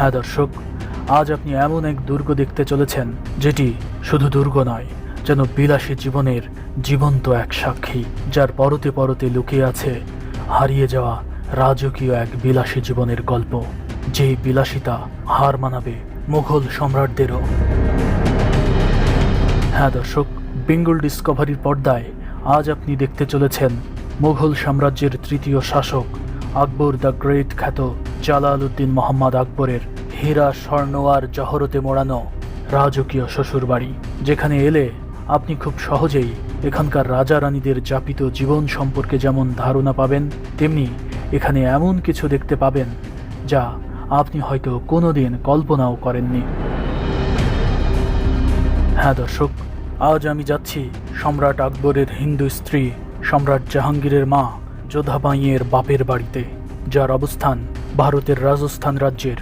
হ্যাঁ দর্শক, আজ আপনি এমন এক দুর্গ দেখতে চলেছেন যেটি শুধু দুর্গ নয়, যেন বিলাসী জীবনের জীবন্ত এক সাক্ষী, যার পরতে পরতে লুকিয়ে আছে হারিয়ে যাওয়া রাজকীয় এক বিলাসী জীবনের গল্প, যেই বিলাসিতা হার মানাবে মুঘল সম্রাটদেরও। হ্যাঁ দর্শক, বেঙ্গল ডিসকভারির পর্দায় আজ আপনি দেখতে চলেছেন মুঘল সাম্রাজ্যের তৃতীয় শাসক আকবর দ্য গ্রেট খ্যাত জালালউদ্দিন মোহাম্মদ আকবরের হীরা স্বর্ণ আর জহরতে মোড়ানো রাজকীয় শ্বশুরবাড়ি, যেখানে এলে আপনি খুব সহজেই এখানকার রাজা রানীদের যাপিত জীবন সম্পর্কে যেমন ধারণা পাবেন, তেমনি এখানে এমন কিছু দেখতে পাবেন যা আপনি হয়তো কোনোদিন কল্পনাও করেননি। হ্যাঁ দর্শক, আজ আমি যাচ্ছি সম্রাট আকবরের হিন্দু স্ত্রী সম্রাট জাহাঙ্গীরের মা যোধাবাইয়ের বাপের বাড়িতে, যার অবস্থান ভারতের রাজস্থান রাজ্যের